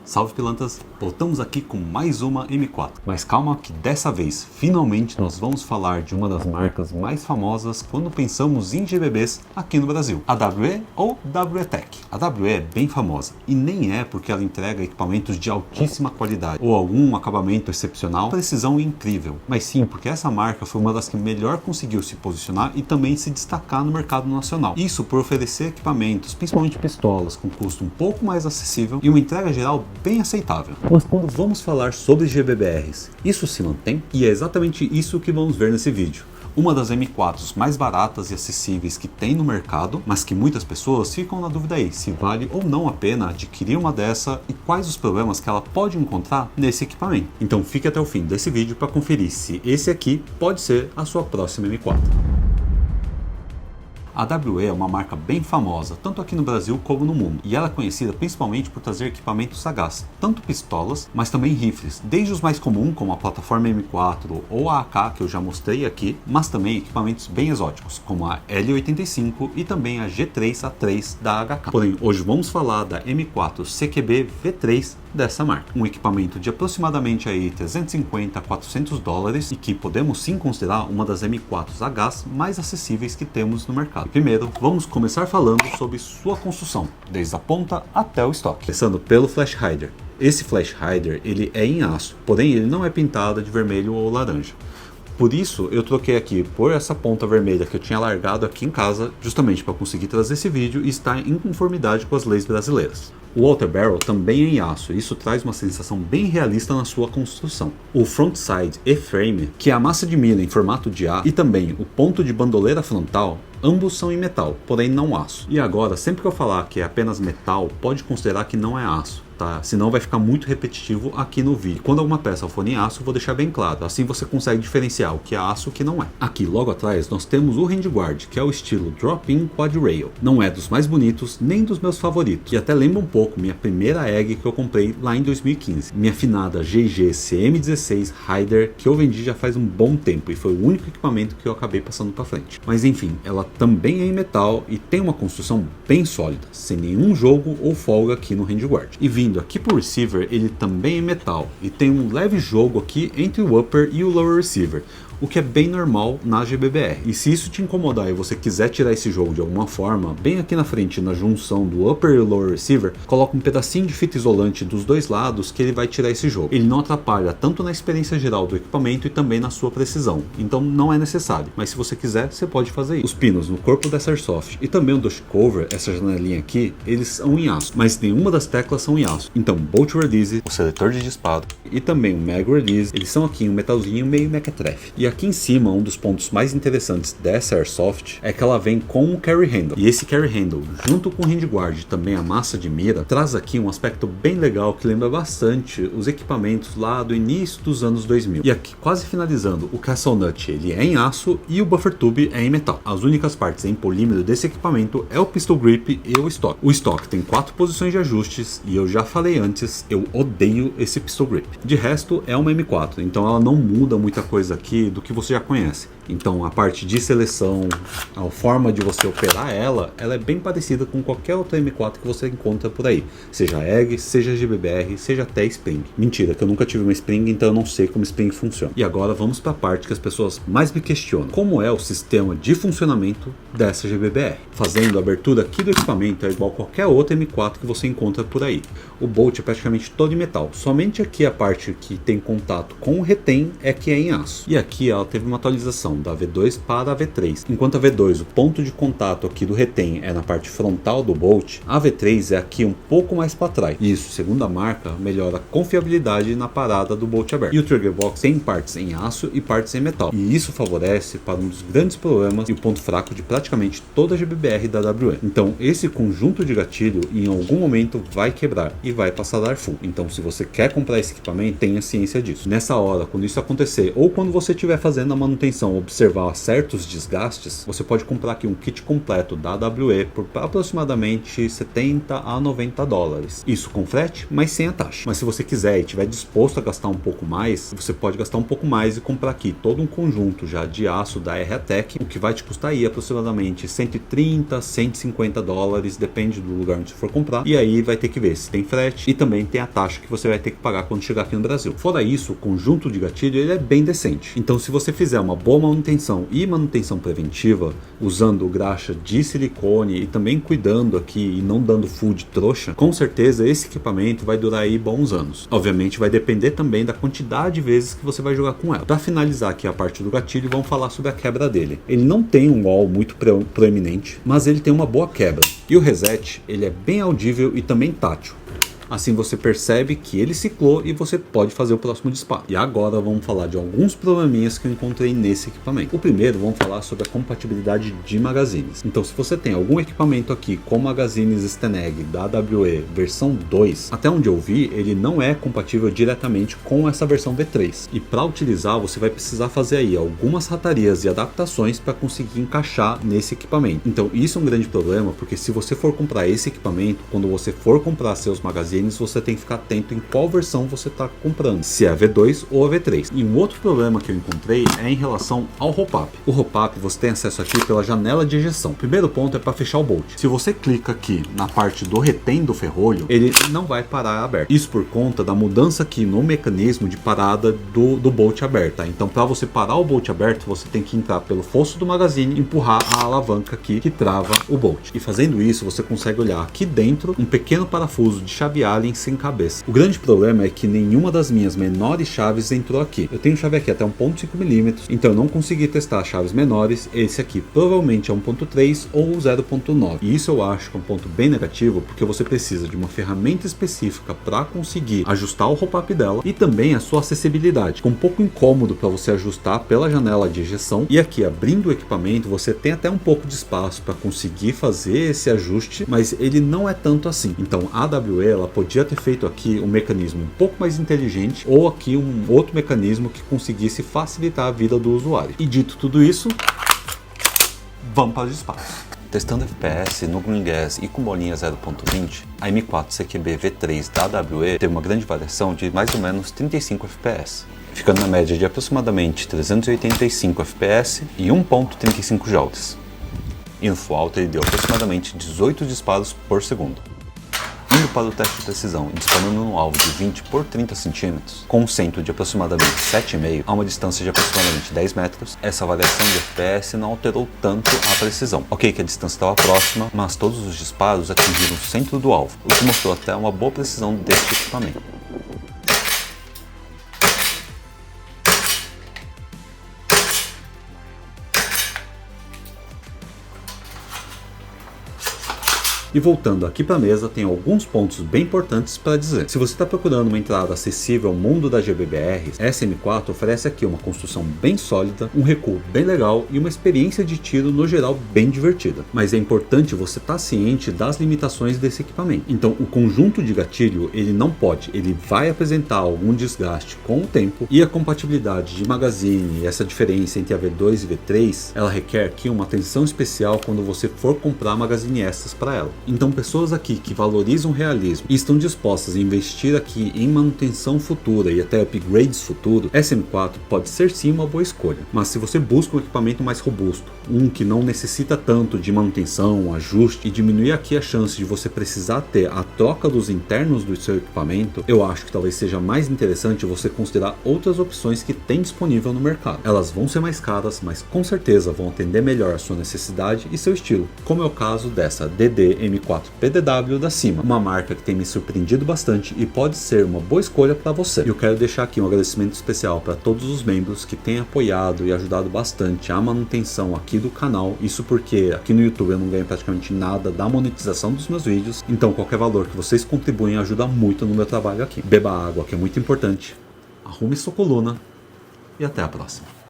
Salve pilantras, voltamos aqui com mais uma M4, mas calma que dessa vez, finalmente nós vamos falar de uma das marcas mais famosas quando pensamos em GBBs aqui no Brasil, a WE ou WETech. A WE é bem famosa e nem é porque ela entrega equipamentos de altíssima qualidade ou algum acabamento excepcional, precisão incrível, mas sim porque essa marca foi uma das que melhor conseguiu se posicionar e também se destacar no mercado nacional. Isso por oferecer equipamentos, principalmente pistolas, com custo um pouco mais acessível e uma entrega geral bem aceitável. Mas quando vamos falar sobre GBBRs, isso se mantém? E é exatamente isso que vamos ver nesse vídeo. Uma das M4s mais baratas e acessíveis que tem no mercado, mas que muitas pessoas ficam na dúvida aí, se vale ou não a pena adquirir uma dessa e quais os problemas que ela pode encontrar nesse equipamento. Então fique até o fim desse vídeo para conferir se esse aqui pode ser a sua próxima M4. A WE é uma marca bem famosa, tanto aqui no Brasil como no mundo, e ela é conhecida principalmente por trazer equipamentos sagaz, tanto pistolas, mas também rifles, desde os mais comuns, como a plataforma M4 ou a AK, que eu já mostrei aqui, mas também equipamentos bem exóticos, como a L85 e também a G3A3 da HK. Porém, hoje vamos falar da M4 CQB V3 dessa marca, um equipamento de aproximadamente aí 350 a 400 dólares e que podemos sim considerar uma das M4Hs mais acessíveis que temos no mercado. Primeiro, vamos começar falando sobre sua construção, desde a ponta até o estoque, começando pelo flash hider. Esse flash hider ele é em aço, porém ele não é pintado de vermelho ou laranja. Por isso eu troquei aqui por essa ponta vermelha que eu tinha largado aqui em casa, justamente para conseguir trazer esse vídeo e estar em conformidade com as leis brasileiras. O outer barrel também é em aço, e isso traz uma sensação bem realista na sua construção. O frontside E-frame, que é a massa de mira em formato de A, e também o ponto de bandoleira frontal, ambos são em metal, porém não aço. E agora, sempre que eu falar que é apenas metal, pode considerar que não é aço, tá? Senão vai ficar muito repetitivo aqui no vídeo. Quando alguma peça for em aço, eu vou deixar bem claro, assim você consegue diferenciar o que é aço e o que não é. Aqui logo atrás nós temos o handguard, que é o estilo drop-in quad rail. Não é dos mais bonitos, nem dos meus favoritos, que até lembra um pouco minha primeira egg que eu comprei lá em 2015. Minha afinada GG CM16 Rider, que eu vendi já faz um bom tempo e foi o único equipamento que eu acabei passando para frente. Mas enfim, ela também é em metal e tem uma construção bem sólida, sem nenhum jogo ou folga aqui no handguard. E vindo aqui pro receiver, ele também é em metal e tem um leve jogo aqui entre o upper e o lower receiver, o que é bem normal na GBBR. E se isso te incomodar e você quiser tirar esse jogo de alguma forma, bem aqui na frente, na junção do upper e lower receiver, coloca um pedacinho de fita isolante dos dois lados que ele vai tirar esse jogo. Ele não atrapalha tanto na experiência geral do equipamento e também na sua precisão, então não é necessário, mas se você quiser, você pode fazer isso. Os pinos no corpo dessa Airsoft e também o dash cover, essa janelinha aqui, eles são em aço, mas nenhuma das teclas são em aço. Então bolt release, o seletor de disparo e também o mag release, eles são aqui em um metalzinho meio mequetrefe. E aqui em cima, um dos pontos mais interessantes dessa Airsoft é que ela vem com um carry handle. E esse carry handle, junto com o handguard e também a massa de mira, traz aqui um aspecto bem legal que lembra bastante os equipamentos lá do início dos anos 2000. E aqui, quase finalizando, o Castle Nut ele é em aço e o buffer tube é em metal. As únicas partes em polímero desse equipamento é o pistol grip e o stock. O stock tem 4 posições de ajustes e eu já falei antes, eu odeio esse pistol grip. De resto, é uma M4, então ela não muda muita coisa aqui do que você já conhece. Então a parte de seleção, a forma de você operar ela é bem parecida com qualquer outra M4 que você encontra por aí, seja egg, seja GBBR, seja até Spring. Mentira, que eu nunca tive uma Spring, então eu não sei como Spring funciona. E agora vamos para a parte que as pessoas mais me questionam: como é o sistema de funcionamento dessa GBBR? Fazendo a abertura aqui do equipamento é igual a qualquer outra M4 que você encontra por aí. O bolt é praticamente todo em metal, somente aqui a parte que tem contato com o retém é que é em aço. E aqui ela teve uma atualização da V2 para a V3. Enquanto a V2, o ponto de contato aqui do retém é na parte frontal do bolt, a V3 é aqui um pouco mais para trás. Isso, segundo a marca, melhora a confiabilidade na parada do bolt aberto. E o trigger box tem partes em aço e partes em metal. E isso favorece para um dos grandes problemas e o ponto fraco de praticamente toda a GBBR da WE. Então esse conjunto de gatilho em algum momento vai quebrar e vai passar a dar full. Então se você quer comprar esse equipamento, tenha ciência disso. Nessa hora, quando isso acontecer ou quando você estiver fazendo a manutenção ou observar certos desgastes, você pode comprar aqui um kit completo da AWE por aproximadamente 70 a 90 dólares. Isso com frete, mas sem a taxa. Mas se você quiser e estiver disposto a gastar um pouco mais, você pode gastar um pouco mais e comprar aqui todo um conjunto já de aço da RATEC, o que vai te custar aí aproximadamente 130, 150 dólares, depende do lugar onde você for comprar. E aí vai ter que ver se tem frete e também tem a taxa que você vai ter que pagar quando chegar aqui no Brasil. Fora isso, o conjunto de gatilho ele é bem decente. Então se você fizer uma boa manutenção e manutenção preventiva, usando graxa de silicone e também cuidando aqui e não dando full de trouxa, com certeza esse equipamento vai durar aí bons anos. Obviamente vai depender também da quantidade de vezes que você vai jogar com ela. Para finalizar aqui a parte do gatilho, vamos falar sobre a quebra dele. Ele não tem um wall muito proeminente, mas ele tem uma boa quebra. E o reset, ele é bem audível e também tátil. Assim você percebe que ele ciclou e você pode fazer o próximo disparo. E agora vamos falar de alguns probleminhas que eu encontrei nesse equipamento. O primeiro, vamos falar sobre a compatibilidade de magazines. Então se você tem algum equipamento aqui com magazines Steneg da AWE versão 2, até onde eu vi, ele não é compatível diretamente com essa versão V3. E para utilizar, você vai precisar fazer aí algumas ratarias e adaptações para conseguir encaixar nesse equipamento. Então isso é um grande problema, porque se você for comprar esse equipamento, quando você for comprar seus magazines, você tem que ficar atento em qual versão você está comprando, se é a V2 ou a V3. E um outro problema que eu encontrei é em relação ao hop-up. O hop-up você tem acesso aqui pela janela de ejeção. O primeiro ponto é para fechar o bolt. Se você clica aqui na parte do retém do ferrolho, ele não vai parar aberto. Isso por conta da mudança aqui no mecanismo de parada do bolt aberto. Tá? Então para você parar o bolt aberto, você tem que entrar pelo fosso do magazine e empurrar a alavanca aqui que trava o bolt. E fazendo isso, você consegue olhar aqui dentro um pequeno parafuso de chave Allen sem cabeça. O grande problema é que nenhuma das minhas menores chaves entrou aqui. Eu tenho chave aqui até 1.5 mm, então eu não consegui testar chaves menores. Esse aqui provavelmente é 1.3 ou 0.9. E isso eu acho que é um ponto bem negativo, porque você precisa de uma ferramenta específica para conseguir ajustar o hop-up dela e também a sua acessibilidade. Fica um pouco incômodo para você ajustar pela janela de ejeção, e aqui abrindo o equipamento você tem até um pouco de espaço para conseguir fazer esse ajuste, mas ele não é tanto assim. Então a AWE ela podia ter feito aqui um mecanismo um pouco mais inteligente, ou aqui um outro mecanismo que conseguisse facilitar a vida do usuário. E dito tudo isso, vamos para os disparos. Testando FPS no Green Gas e com bolinha 0.20, a M4 CQB V3 da AWE teve uma grande variação de mais ou menos 35 FPS, ficando na média de aproximadamente 385 FPS e 1.35 joules. E no full auto ele deu aproximadamente 18 disparos por segundo. Indo para o teste de precisão e disparando num alvo de 20 por 30 cm, com um centro de aproximadamente 7,5 a uma distância de aproximadamente 10 metros, essa variação de FPS não alterou tanto a precisão. Ok que a distância estava próxima, mas todos os disparos atingiram o centro do alvo, o que mostrou até uma boa precisão deste equipamento. E voltando aqui para a mesa, tem alguns pontos bem importantes para dizer. Se você está procurando uma entrada acessível ao mundo da GBBR, essa M4 oferece aqui uma construção bem sólida, um recuo bem legal e uma experiência de tiro no geral bem divertida. Mas é importante você estar ciente das limitações desse equipamento. Então o conjunto de gatilho ele vai apresentar algum desgaste com o tempo, e a compatibilidade de magazine, essa diferença entre a V2 e V3, ela requer aqui uma atenção especial quando você for comprar magazine extras para ela. Então pessoas aqui que valorizam o realismo e estão dispostas a investir aqui em manutenção futura e até upgrades futuros, essa M4 pode ser sim uma boa escolha. Mas se você busca um equipamento mais robusto, um que não necessita tanto de manutenção, ajuste, e diminuir aqui a chance de você precisar ter a troca dos internos do seu equipamento, eu acho que talvez seja mais interessante você considerar outras opções que tem disponível no mercado. Elas vão ser mais caras, mas com certeza vão atender melhor a sua necessidade e seu estilo, como é o caso dessa DD M4 PDW da Cima, uma marca que tem me surpreendido bastante e pode ser uma boa escolha para você. Eu quero deixar aqui um agradecimento especial para todos os membros que têm apoiado e ajudado bastante a manutenção aqui do canal, isso porque aqui no YouTube eu não ganho praticamente nada da monetização dos meus vídeos, então qualquer valor que vocês contribuem ajuda muito no meu trabalho aqui. Beba água, que é muito importante, arrume sua coluna e até a próxima.